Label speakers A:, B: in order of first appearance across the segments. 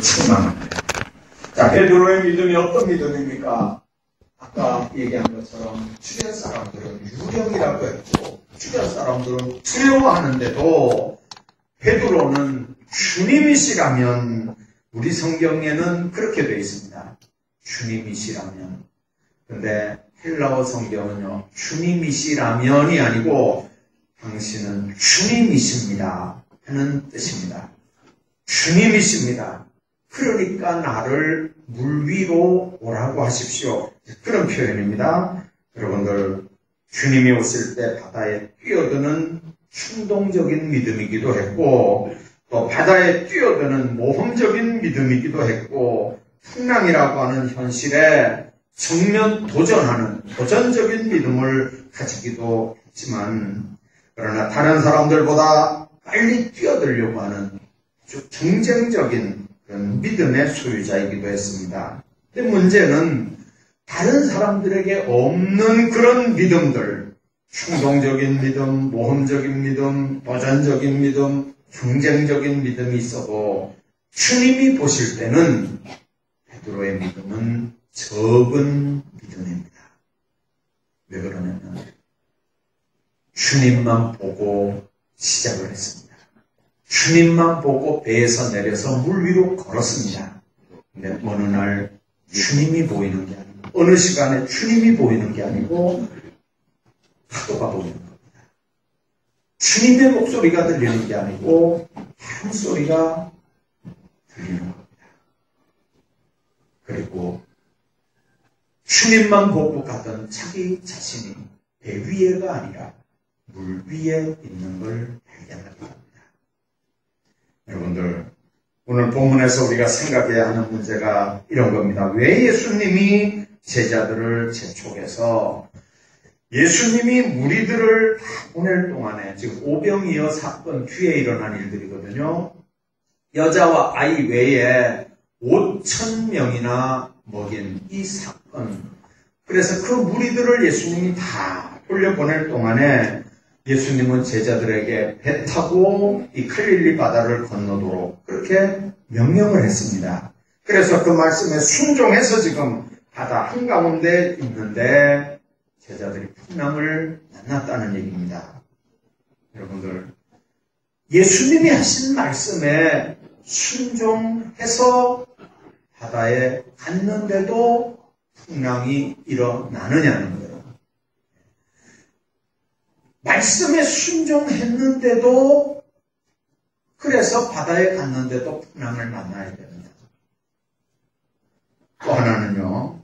A: 충만합니다. 자, 베드로의 믿음이 어떤 믿음입니까? 아까 얘기한 것처럼 주변 사람들은 유령이라고 했고 주변 사람들은 두려워하는데도 베드로는 주님이시라면, 우리 성경에는 그렇게 되어 있습니다. 주님이시라면. 근데 헬라어 성경은요, 주님이시라면이 아니고 당신은 주님이십니다 하는 뜻입니다. 주님이십니다. 그러니까 나를 물 위로 오라고 하십시오. 그런 표현입니다. 여러분들, 주님이 오실 때 바다에 뛰어드는 충동적인 믿음이기도 했고, 또 바다에 뛰어드는 모험적인 믿음이기도 했고, 풍랑이라고 하는 현실에 정면 도전하는 도전적인 믿음을 가지기도 했지만, 그러나 다른 사람들보다 빨리 뛰어들려고 하는 아주 경쟁적인 그런 믿음의 소유자이기도 했습니다. 근데 문제는 다른 사람들에게 없는 그런 믿음들, 충동적인 믿음, 모험적인 믿음, 도전적인 믿음, 경쟁적인 믿음이 있어도 주님이 보실 때는 베드로의 믿음은 적은 믿음입니다. 왜 그러냐면 주님만 보고 시작을 했습니다. 주님만 보고 배에서 내려서 물 위로 걸었습니다. 근데 어느 날 주님이 보이는 게 아니고, 어느 시간에 주님이 보이는 게 아니고 파도가 보이는 겁니다. 주님의 목소리가 들리는 게 아니고 바람 소리가 들리는 겁니다. 그리고 주님만 보고 가던 자기 자신이 배 위에가 아니라 물 위에 있는 걸 발견하게 됩니다. 여러분들, 오늘 본문에서 우리가 생각해야 하는 문제가 이런 겁니다. 왜 예수님이 제자들을 재촉해서 예수님이 무리들을 다 보낼 동안에, 지금 오병이어 사건 뒤에 일어난 일들이거든요. 여자와 아이 외에 5,000명이나 먹인 이 사건. 그래서 그 무리들을 예수님이 다 돌려보낼 동안에 예수님은 제자들에게 배 타고 이 갈릴리 바다를 건너도록 그렇게 명령을 했습니다. 그래서 그 말씀에 순종해서 지금 바다 한가운데 있는데 제자들이 풍랑을 만났다는 얘기입니다. 여러분들, 예수님이 하신 말씀에 순종해서 바다에 갔는데도 풍랑이 일어나느냐는 거예요. 말씀에 순종했는데도, 그래서 바다에 갔는데도 풍랑을 만나야 됩니다. 또 하나는요,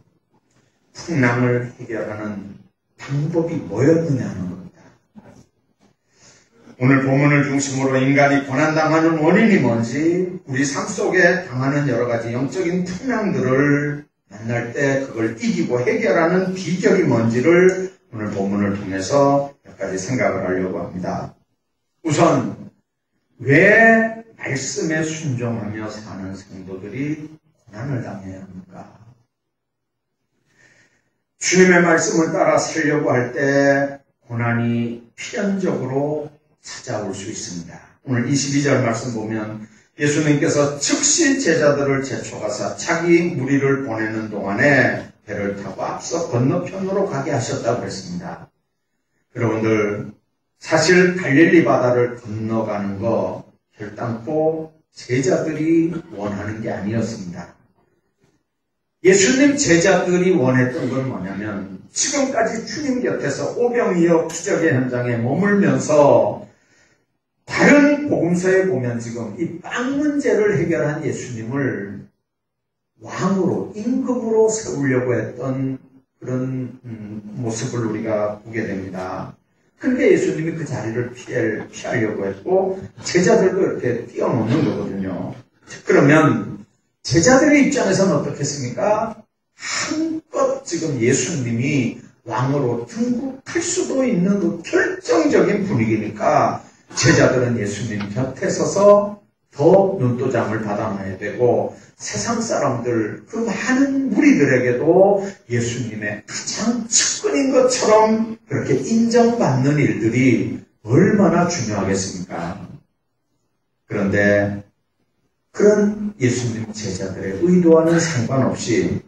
A: 풍랑을 해결하는 방법이 뭐였느냐는 겁니다. 오늘 본문을 중심으로 인간이 고난당하는 원인이 뭔지, 우리 삶 속에 당하는 여러 가지 영적인 풍랑들을 만날 때 그걸 이기고 해결하는 비결이 뭔지를 오늘 본문을 통해서 몇 가지 생각을 하려고 합니다. 우선, 왜 말씀에 순종하며 사는 성도들이 고난을 당해야 합니까? 주님의 말씀을 따라 살려고 할 때 고난이 필연적으로 찾아올 수 있습니다. 오늘 22절 말씀 보면 예수님께서 즉시 제자들을 재촉하사 자기 무리를 보내는 동안에 배를 타고 앞서 건너편으로 가게 하셨다고 그랬습니다. 여러분들, 사실 갈릴리 바다를 건너가는 거 결단코 제자들이 원하는 게 아니었습니다. 예수님 제자들이 원했던 건 뭐냐면, 지금까지 주님 곁에서 오병이어 기적의 현장에 머물면서 다른 복음서에 보면 지금 이 빵 문제를 해결한 예수님을 왕으로, 임금으로 세우려고 했던 그런 모습을 우리가 보게 됩니다. 그러니까 예수님이 그 자리를 피하려고 했고 제자들도 이렇게 뛰어놓는 거거든요. 그러면 제자들의 입장에서는 어떻겠습니까? 한껏 지금 예수님이 왕으로 등극할 수도 있는 그 결정적인 분위기니까 제자들은 예수님 곁에 서서 더 눈도장을 받아놔야 되고, 세상 사람들, 그 많은 무리들에게도 예수님의 가장 측근인 것처럼 그렇게 인정받는 일들이 얼마나 중요하겠습니까? 그런데 그런 예수님 제자들의 의도와는 상관없이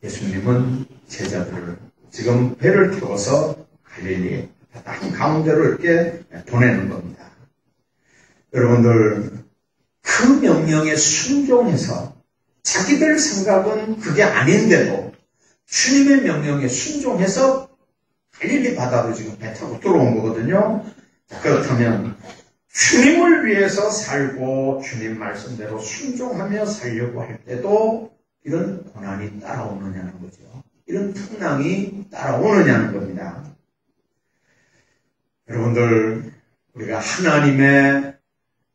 A: 예수님은 제자들을 지금 배를 태워서 갈릴리 한가운데로 이렇게 보내는 겁니다. 여러분들, 그 명령에 순종해서 자기들 생각은 그게 아닌데도 주님의 명령에 순종해서 갈릴리 바다로 지금 배 타고 들어온 거거든요. 그렇다면 주님을 위해서 살고 주님 말씀대로 순종하며 살려고 할 때도 이런 고난이 따라오느냐는 거죠. 이런 풍랑이 따라오느냐는 겁니다. 여러분들, 우리가 하나님의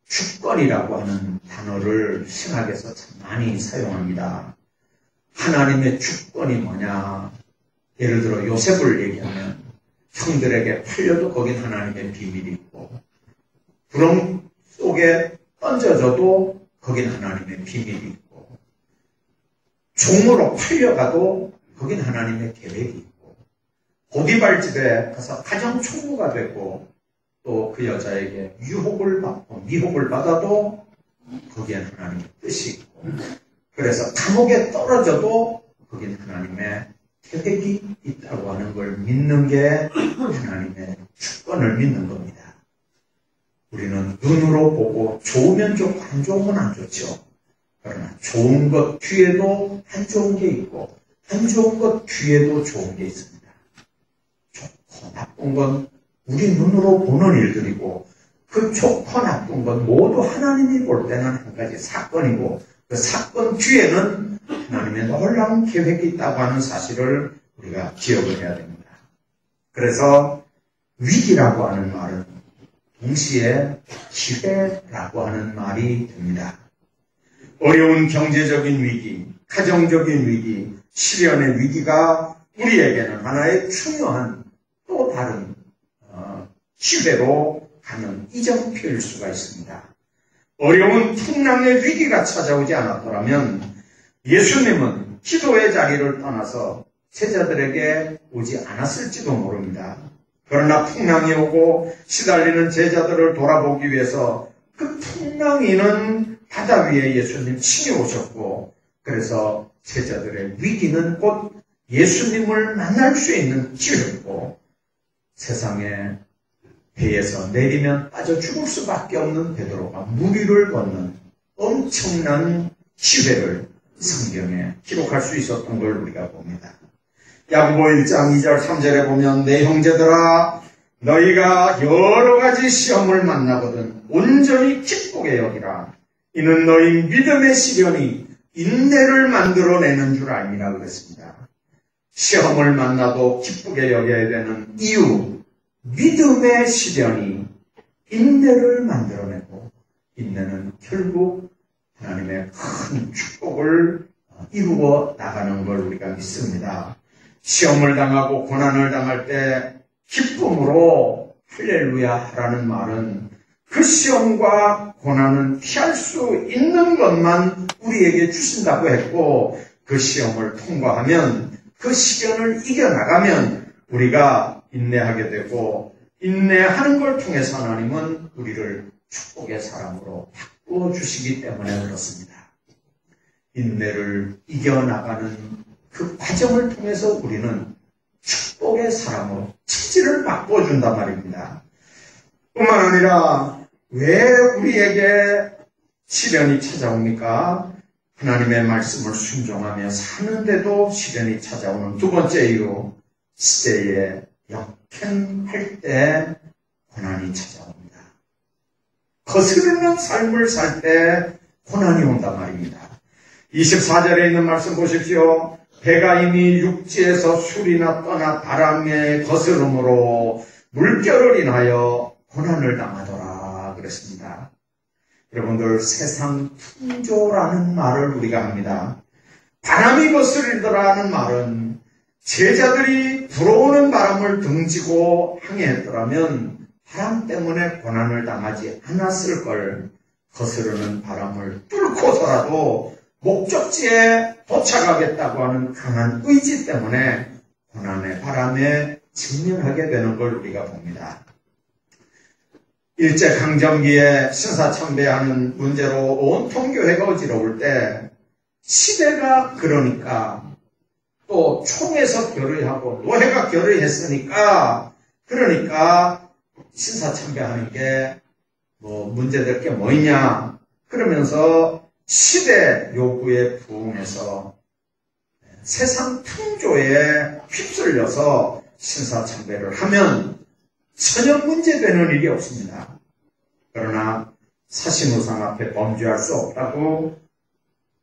A: 주권이라고 하는 단어를 신학에서 참 많이 사용합니다. 하나님의 주권이 뭐냐? 예를 들어 요셉을 얘기하면 형들에게 팔려도 거긴 하나님의 비밀이 있고, 구렁 속에 던져져도 거긴 하나님의 비밀이 있고, 종으로 팔려가도 거긴 하나님의 계획이 있고, 보디발 집에 가서 가장 총무가 되고 또 그 여자에게 유혹을 받고 미혹을 받아도 거기엔 하나님의 뜻이 있고, 그래서 감옥에 떨어져도 거긴 하나님의 계획이 있다고 하는 걸 믿는 게 하나님의 주권을 믿는 겁니다. 우리는 눈으로 보고 좋으면 좋고 안 좋으면 안 좋죠. 그러나 좋은 것 뒤에도 안 좋은 게 있고 안 좋은 것 뒤에도 좋은 게 있습니다. 좋고 나쁜 건 우리 눈으로 보는 일들이고, 그 좋고 나쁜 건 모두 하나님이 볼 때는 한 가지 사건이고, 그 사건 뒤에는 하나님의 놀라운 계획이 있다고 하는 사실을 우리가 기억을 해야 됩니다. 그래서 위기라고 하는 말은 동시에 기회라고 하는 말이 됩니다. 어려운 경제적인 위기, 가정적인 위기, 시련의 위기가 우리에게는 하나의 중요한 또 다른 기회로 가는 이정표일 수가 있습니다. 어려운 풍랑의 위기가 찾아오지 않았더라면 예수님은 기도의 자리를 떠나서 제자들에게 오지 않았을지도 모릅니다. 그러나 풍랑이 오고 시달리는 제자들을 돌아보기 위해서 그 풍랑이는 바다 위에 예수님 친히 오셨고, 그래서 제자들의 위기는 곧 예수님을 만날 수 있는 기회였고, 세상에 배에서 내리면 빠져 죽을 수밖에 없는 베드로가 물 위를 걷는 엄청난 기회를 성경에 기록할 수 있었던 걸 우리가 봅니다. 야고보 1장 2절 3절에 보면 내 형제들아 너희가 여러 가지 시험을 만나거든 온전히 기쁘게 여기라. 이는 너희 믿음의 시련이 인내를 만들어내는 줄 알미라 그랬습니다. 시험을 만나도 기쁘게 여겨야 되는 이유, 믿음의 시련이 인내를 만들어내고, 인내는 결국 하나님의 큰 축복을 이루어 나가는 걸 우리가 믿습니다. 시험을 당하고 고난을 당할 때 기쁨으로 할렐루야 하라는 말은 그 시험과 고난은 피할 수 있는 것만 우리에게 주신다고 했고, 그 시험을 통과하면, 그 시련을 이겨나가면 우리가 인내하게 되고, 인내하는 걸 통해서 하나님은 우리를 축복의 사람으로 바꾸어 주시기 때문에 그렇습니다. 인내를 이겨나가는 그 과정을 통해서 우리는 축복의 사람으로 체질을 바꿔준단 말입니다. 뿐만 아니라 왜 우리에게 시련이 찾아옵니까? 하나님의 말씀을 순종하며 사는데도 시련이 찾아오는 두 번째 이유, 시대에 역행할 때 고난이 찾아옵니다. 거스르는 삶을 살 때 고난이 온단 말입니다. 24절에 있는 말씀 보십시오. 배가 이미 육지에서 술이나 떠나 바람에 거스름으로 물결을 인하여 고난을 당하더라 그랬습니다. 여러분들, 세상 풍조라는 말을 우리가 합니다. 바람이 거스르더라는 말은 제자들이 불어오는 바람을 등지고 항해했더라면 바람 때문에 고난을 당하지 않았을 걸, 거스르는 바람을 뚫고서라도 목적지에 도착하겠다고 하는 강한 의지 때문에 고난의 바람에 직면하게 되는 걸 우리가 봅니다. 일제강점기에 신사참배하는 문제로 온통 교회가 어지러울 때 시대가 그러니까 또 총에서 결의하고 노예가 결의했으니까 그러니까 신사참배하는 게 뭐 문제될 게 뭐 있냐 그러면서 시대 요구에 부응해서 세상 풍조에 휩쓸려서 신사참배를 하면 전혀 문제되는 일이 없습니다. 그러나 사신우상 앞에 범죄할 수 없다고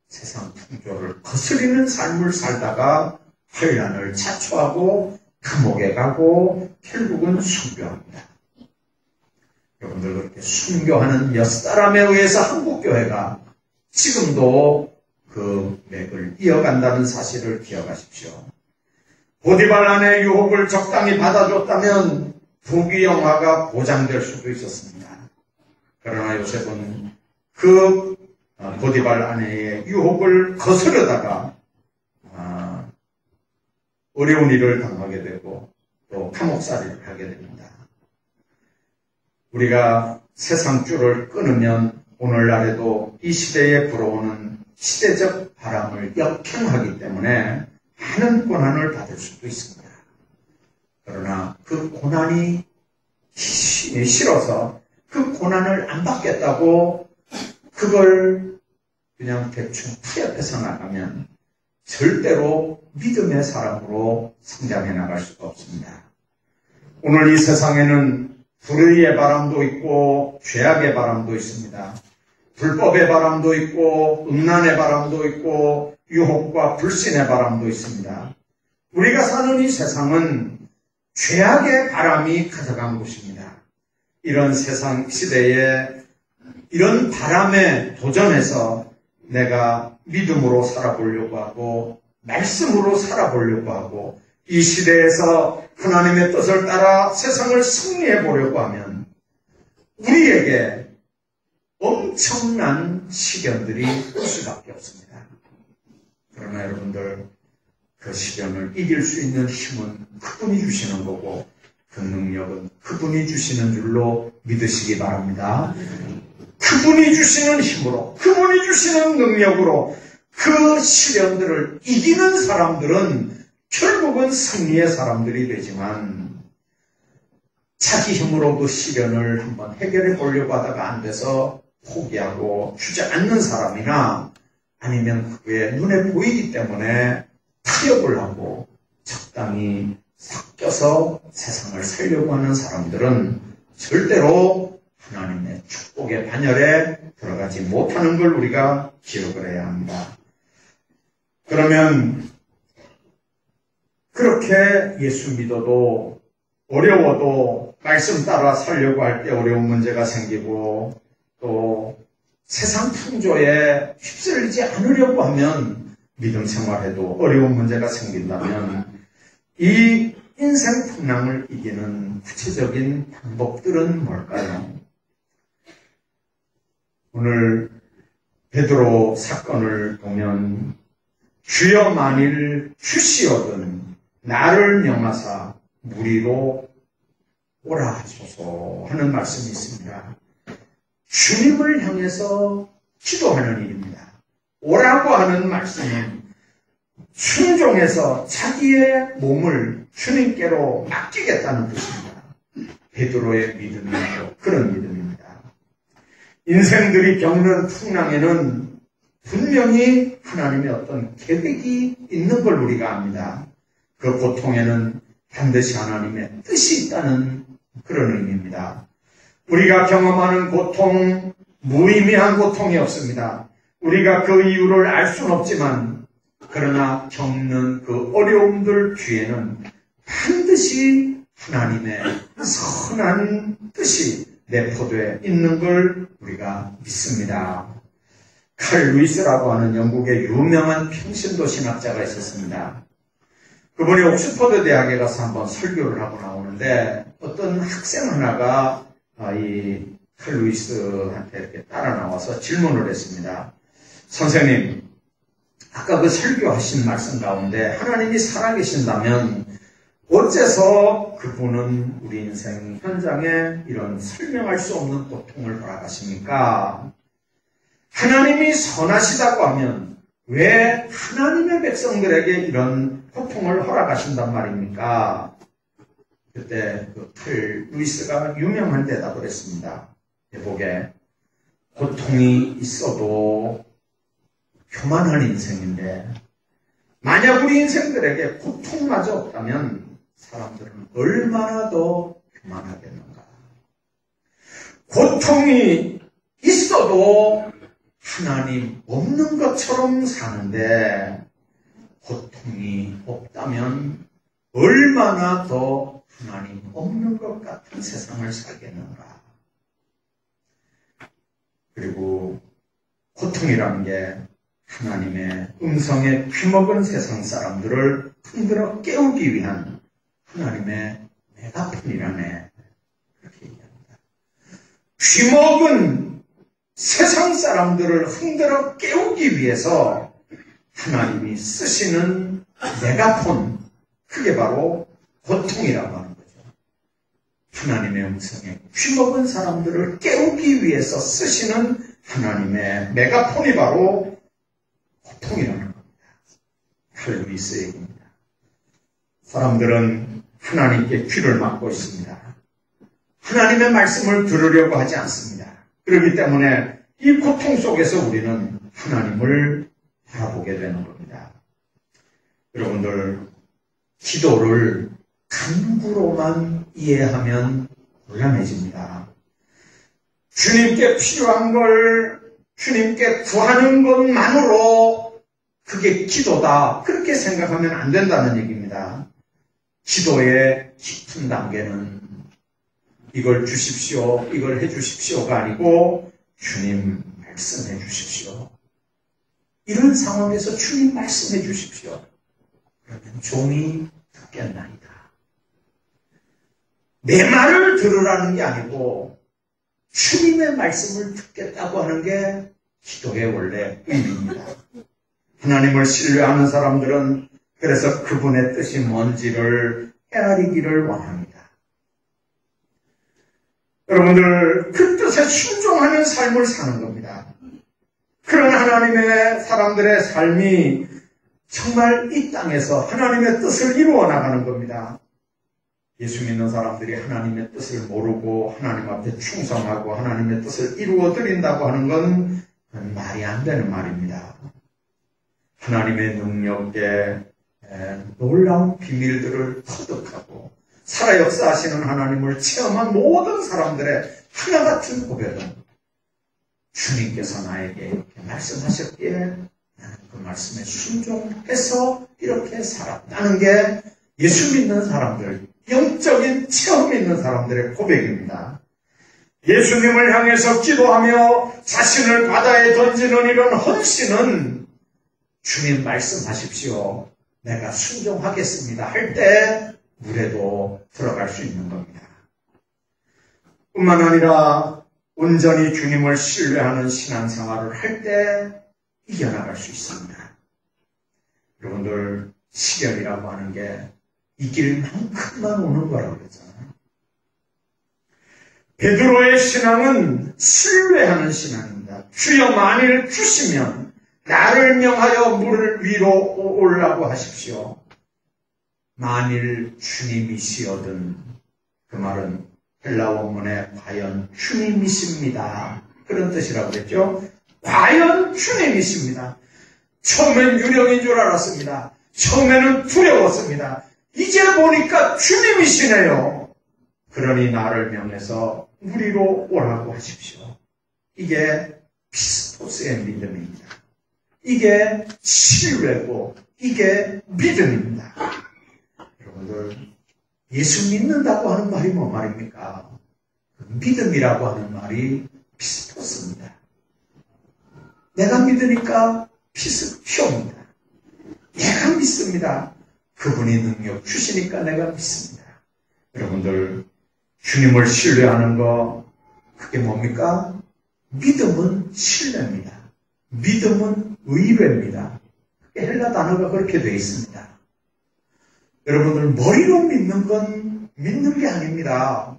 A: 세상 풍조를 거스리는 삶을 살다가 환란을 자초하고 감옥에 가고 결국은 순교합니다. 여러분들 그렇게 순교하는 몇 사람에 의해서 한국교회가 지금도 그 맥을 이어간다는 사실을 기억하십시오. 보디발 아내의 유혹을 적당히 받아줬다면 부귀영화가 보장될 수도 있었습니다. 그러나 요셉은 그 보디발 아내의 유혹을 거스르다가 어려운 일을 당하게 되고 또 감옥살이를 하게 됩니다. 우리가 세상 줄을 끊으면 오늘날에도 이 시대에 불어오는 시대적 바람을 역행하기 때문에 많은 고난을 받을 수도 있습니다. 그러나 그 고난이 싫어서 그 고난을 안 받겠다고 그걸 그냥 대충 타협해서 나가면 절대로 믿음의 사람으로 성장해 나갈 수가 없습니다. 오늘 이 세상에는 불의의 바람도 있고 죄악의 바람도 있습니다. 불법의 바람도 있고 음란의 바람도 있고 유혹과 불신의 바람도 있습니다. 우리가 사는 이 세상은 죄악의 바람이 가득한 곳입니다. 이런 세상 시대에 이런 바람에 도전해서 내가 믿음으로 살아보려고 하고 말씀으로 살아보려고 하고 이 시대에서 하나님의 뜻을 따라 세상을 승리해 보려고 하면 우리에게 엄청난 시련들이 올 수밖에 없습니다. 그러나 여러분들 그 시련을 이길 수 있는 힘은 그분이 주시는 거고 그 능력은 그분이 주시는 줄로 믿으시기 바랍니다. 그분이 주시는 힘으로 그분이 주시는 능력으로 그 시련들을 이기는 사람들은 결국은 승리의 사람들이 되지만 자기 힘으로 그 시련을 한번 해결해 보려고 하다가 안 돼서 포기하고 주저앉는 사람이나 아니면 그게 눈에 보이기 때문에 타협을 하고 적당히 섞여서 세상을 살려고 하는 사람들은 절대로 하나님의 축복의 반열에 들어가지 못하는 걸 우리가 기억을 해야 합니다. 그러면 그렇게 예수 믿어도 어려워도 말씀 따라 살려고 할 때 어려운 문제가 생기고 또 세상 풍조에 휩쓸리지 않으려고 하면 믿음 생활에도 어려운 문제가 생긴다면 이 인생 풍랑을 이기는 구체적인 방법들은 뭘까요? 오늘 베드로 사건을 보면 주여 만일 주시거든 나를 명하사 무리로 오라 하소서 하는 말씀이 있습니다. 주님을 향해서 기도하는 일입니다. 오라고 하는 말씀은 순종해서 자기의 몸을 주님께로 맡기겠다는 뜻입니다. 베드로의 믿음이고 그런 믿음입니다. 인생들이 겪는 풍랑에는 분명히 하나님의 어떤 계획이 있는 걸 우리가 압니다. 그 고통에는 반드시 하나님의 뜻이 있다는 그런 의미입니다. 우리가 경험하는 고통, 무의미한 고통이 없습니다. 우리가 그 이유를 알 수는 없지만 그러나 겪는 그 어려움들 뒤에는 반드시 하나님의 선한 뜻이 내포되어 있는 걸 우리가 믿습니다. 칼 루이스라고 하는 영국의 유명한 평신도 신학자가 있었습니다. 그분이 옥스퍼드 대학에 가서 한번 설교를 하고 나오는데 어떤 학생 하나가 이 칼 루이스한테 이렇게 따라 나와서 질문을 했습니다. 선생님, 아까 그 설교하신 말씀 가운데 하나님이 살아계신다면 어째서 그분은 우리 인생 현장에 이런 설명할 수 없는 고통을 허락하십니까? 하나님이 선하시다고 하면 왜 하나님의 백성들에게 이런 고통을 허락하신단 말입니까? 그때 그 칼 루이스가 유명한 대답을 했습니다. 대복에 고통이 있어도 교만한 인생인데 만약 우리 인생들에게 고통마저 없다면 사람들은 얼마나 더 교만하겠는가. 고통이 있어도 하나님 없는 것처럼 사는데 고통이 없다면 얼마나 더 하나님 없는 것 같은 세상을 살겠는가. 그리고 고통이라는 게 하나님의 음성에 귀먹은 세상 사람들을 흔들어 깨우기 위한 하나님의 메가폰이라네. 그렇게 얘기합니다. 귀먹은 세상 사람들을 흔들어 깨우기 위해서 하나님이 쓰시는 메가폰, 그게 바로 고통이라고 하는 거죠. 하나님의 음성에 귀먹은 사람들을 깨우기 위해서 쓰시는 하나님의 메가폰이 바로 고통이라는 겁니다. 칼 루이스 얘기입니다. 사람들은 하나님께 귀를 막고 있습니다. 하나님의 말씀을 들으려고 하지 않습니다. 그렇기 때문에 이 고통 속에서 우리는 하나님을 바라보게 되는 겁니다. 여러분들, 기도를 간구로만 이해하면 곤란해집니다. 주님께 필요한 걸 주님께 구하는 것만으로 그게 기도다, 그렇게 생각하면 안 된다는 얘기입니다. 기도의 깊은 단계는 이걸 주십시오, 이걸 해주십시오가 아니고 주님 말씀해 주십시오. 이런 상황에서 주님 말씀해 주십시오. 그러면 종이 듣겠나이다. 내 말을 들으라는 게 아니고 주님의 말씀을 듣겠다고 하는 게 기도의 원래 의미입니다. 하나님을 신뢰하는 사람들은 그래서 그분의 뜻이 뭔지를 헤아리기를 원합니다. 여러분들, 그 뜻에 순종하는 삶을 사는 겁니다. 그런 하나님의 사람들의 삶이 정말 이 땅에서 하나님의 뜻을 이루어 나가는 겁니다. 예수 믿는 사람들이 하나님의 뜻을 모르고 하나님 앞에 충성하고 하나님의 뜻을 이루어 드린다고 하는 건 말이 안 되는 말입니다. 하나님의 능력에 놀라운 비밀들을 터득하고 살아 역사하시는 하나님을 체험한 모든 사람들의 하나 같은 고백은 주님께서 나에게 이렇게 말씀하셨기에 나는 그 말씀에 순종해서 이렇게 살았다는 게 예수 믿는 사람들, 영적인 체험 있는 사람들의 고백입니다. 예수님을 향해서 기도하며 자신을 바다에 던지는 이런 헌신은 주님 말씀하십시오, 내가 순종하겠습니다 할 때 물에도 들어갈 수 있는 겁니다. 뿐만 아니라 온전히 주님을 신뢰하는 신앙생활을 할 때 이겨나갈 수 있습니다. 여러분들, 시련이라고 하는 게 이길 만큼만 오는 거라고 그랬잖아요. 베드로의 신앙은 신뢰하는 신앙입니다. 주여 만일 주시면 나를 명하여 물 위로 오라고 하십시오. 만일 주님이시거든, 그 말은 헬라 원문에 과연 주님이십니다, 그런 뜻이라고 그랬죠. 과연 주님이십니다. 처음엔 유령인 줄 알았습니다. 처음에는 두려웠습니다. 이제 보니까 주님이시네요. 그러니 나를 명해서 물 위로 오라고 하십시오. 이게 피스토스의 믿음입니다. 이게 신뢰고 이게 믿음입니다. 여러분들, 예수 믿는다고 하는 말이 뭐 말입니까? 믿음이라고 하는 말이 피스토스입니다. 내가 믿으니까 피스표입니다. 내가 믿습니다. 그분이 능력 주시니까 내가 믿습니다. 여러분들, 주님을 신뢰하는 거, 그게 뭡니까? 믿음은 신뢰입니다. 믿음은 의뢰입니다. 헬라 단어가 그렇게 되어 있습니다. 여러분들 머리로 믿는 건 믿는 게 아닙니다.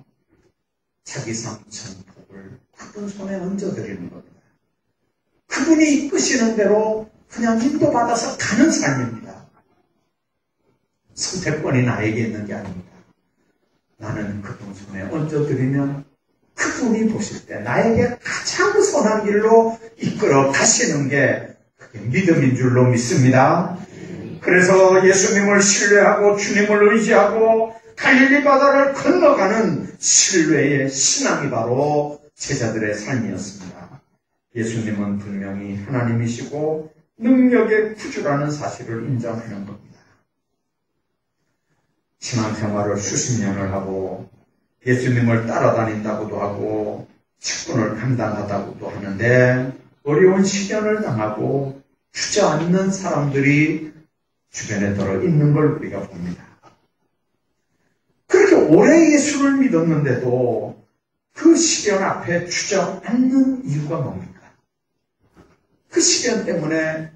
A: 자기 삼천폭을 그분 손에 얹어드리는 겁니다. 그분이 이끄시는 대로 그냥 인도받아서 가는 삶입니다. 선택권이 나에게 있는 게 아닙니다. 나는 그분 손에 얹어드리면 그분이 보실 때 나에게 가장 선한 길로 이끌어 가시는 게 그게 믿음인 줄로 믿습니다. 그래서 예수님을 신뢰하고 주님을 의지하고 갈릴리 바다를 건너가는 신뢰의 신앙이 바로 제자들의 삶이었습니다. 예수님은 분명히 하나님이시고 능력의 구주라는 사실을 인정하는 겁니다. 신앙생활을 수십 년을 하고 예수님을 따라다닌다고도 하고 직분을 감당하다고도 하는데 어려운 시련을 당하고 주저앉는 사람들이 주변에 들어 있는 걸 우리가 봅니다. 그렇게 오래 예수를 믿었는데도 그 시련 앞에 주저앉는 이유가 뭡니까? 그 시련 때문에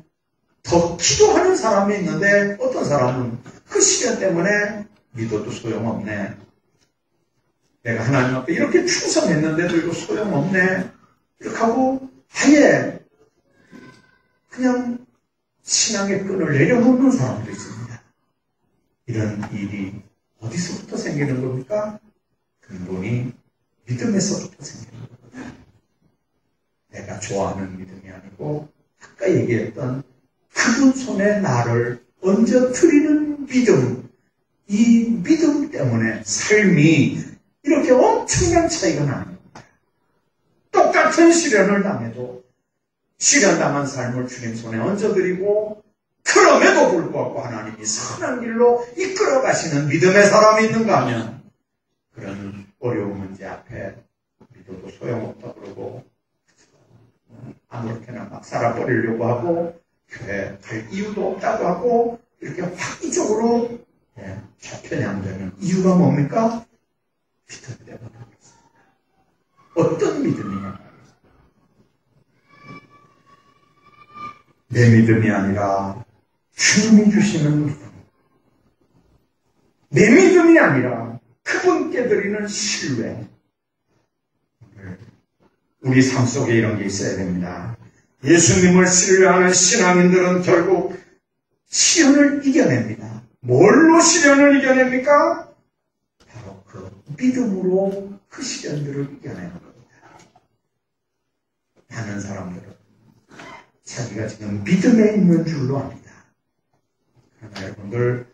A: 더 기도하는 사람이 있는데 어떤 사람은 그 시련 때문에 믿어도 소용없네. 내가 하나님 앞에 이렇게 충성했는데도 이거 소용없네. 이렇게 하고 아예 그냥 신앙의 끈을 내려놓는 사람도 있습니다. 이런 일이 어디서부터 생기는 겁니까? 근본이 믿음에서부터 생기는 겁니다. 내가 좋아하는 믿음이 아니고 아까 얘기했던 그분 손에 나를 얹어드리는 믿음, 이 믿음 때문에 삶이 이렇게 엄청난 차이가 나는 겁니다. 똑같은 시련을 당해도 시련당한 삶을 주님 손에 얹어드리고 그럼에도 불구하고 하나님이 선한 길로 이끌어 가시는 믿음의 사람이 있는가 하면 그런 어려운 문제 앞에 믿어도 소용없다 그러고 아무렇게나 막 살아버리려고 하고 교회 갈 이유도 없다고 하고 이렇게 확기적으로 좌편향되는 이유가 뭡니까? 믿음 때문에 어떤 믿음이냐? 내 믿음이 아니라 주님이 주시는 믿음. 내 믿음이 아니라 그분께 드리는 신뢰. 우리 삶 속에 이런 게 있어야 됩니다. 예수님을 신뢰하는 신앙인들은 결국 시련을 이겨냅니다. 뭘로 시련을 이겨냅니까? 바로 그 믿음으로 그 시련들을 이겨내는 겁니다. 많은 사람들은 자기가 지금 믿음에 있는 줄로 압니다. 그러나 여러분들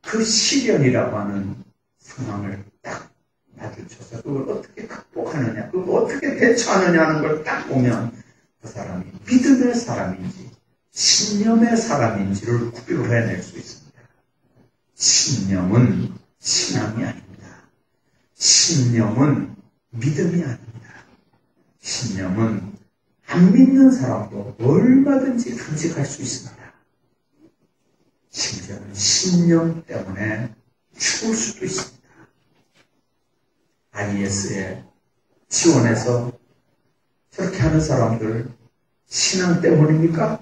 A: 그 시련이라고 하는 상황을 딱 마주쳐서 그걸 어떻게 극복하느냐, 그걸 어떻게 대처하느냐는 걸 딱 보면 그 사람이 믿음의 사람인지 신념의 사람인지를 구별해낼 수 있습니다. 신념은 신앙이 아닙니다. 신념은 믿음이 아닙니다. 신념은 안 믿는 사람도 얼마든지 간직할 수 있습니다. 심지어는 신념 때문에 죽을 수도 있습니다. IS에 지원해서 저렇게 하는 사람들 신앙 때문입니까?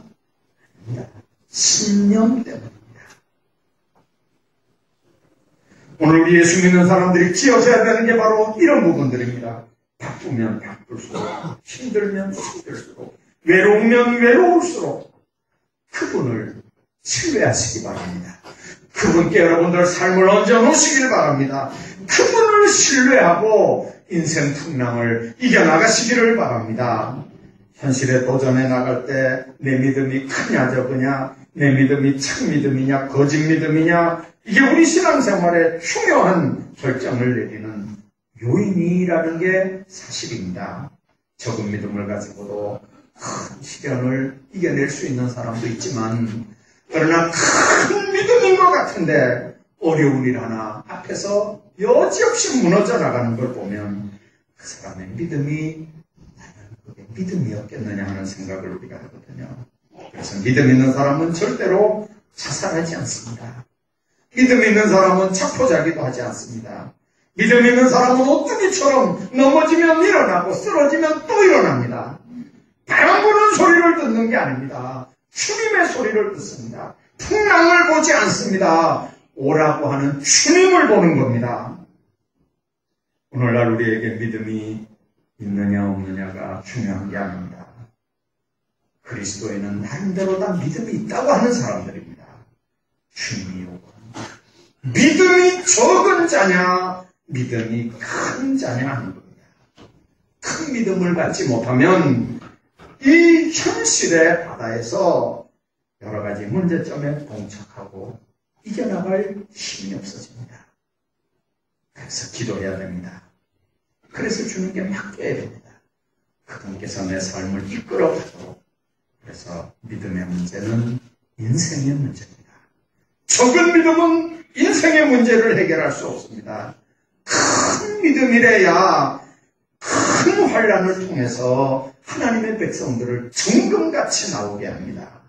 A: 아닙니다. 신념 때문입니다. 오늘 우리 예수 믿는 사람들이 지어져야 되는 게 바로 이런 부분들입니다. 바쁘면 바쁠수록, 힘들면 힘들수록, 외로우면 외로울수록 그분을 신뢰하시기 바랍니다. 그분께 여러분들 삶을 얹어놓으시길 바랍니다. 그분을 신뢰하고 인생 풍랑을 이겨나가시기를 바랍니다. 현실에 도전해 나갈 때 내 믿음이 크냐 적으냐, 내 믿음이 참 믿음이냐 거짓 믿음이냐, 이게 우리 신앙생활에 중요한 결정을 내리는 요인이라는 게 사실입니다. 적은 믿음을 가지고도 큰 시련을 이겨낼 수 있는 사람도 있지만, 그러나 큰 믿음인 것 같은데 어려운 일 하나 앞에서 여지없이 무너져 나가는 걸 보면 그 사람의 믿음이 과연 그게 믿음이었겠느냐 하는 생각을 우리가 하거든요. 그래서 믿음 있는 사람은 절대로 자살하지 않습니다. 믿음 있는 사람은 착포자기도 하지 않습니다. 믿음 있는 사람은 오뚜기처럼 넘어지면 일어나고 쓰러지면 또 일어납니다. 바람 부는 소리를 듣는 게 아닙니다. 주님의 소리를 듣습니다. 풍랑을 보지 않습니다. 오라고 하는 주님을 보는 겁니다. 오늘날 우리에게 믿음이 있느냐 없느냐가 중요한 게 아닙니다. 그리스도에는 나름대로 다 믿음이 있다고 하는 사람들입니다. 주님이 요구합니다. 믿음이 적은 자냐, 믿음이 큰 자냐 하는 겁니다. 큰 믿음을 갖지 못하면 이 현실의 바다에서 여러 가지 문제점에 봉착하고 이겨나갈 힘이 없어집니다. 그래서 기도해야 됩니다. 그래서 주님께 맡겨야 됩니다. 그분께서 내 삶을 이끌어가도록. 그래서 믿음의 문제는 인생의 문제입니다. 적은 믿음은 인생의 문제를 해결할 수 없습니다. 큰 믿음이래야 큰 환난을 통해서 하나님의 백성들을 정금같이 나오게 합니다.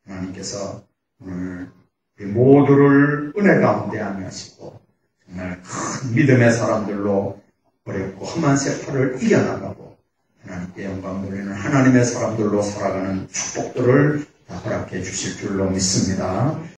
A: 하나님께서 오늘 우리 모두를 은혜 가운데 안위하시고 정말 큰 믿음의 사람들로 어렵고 험한 세파를 이겨나가고 하나님께 영광 돌리는 하나님의 사람들로 살아가는 축복들을 허락해 주실 줄로 믿습니다.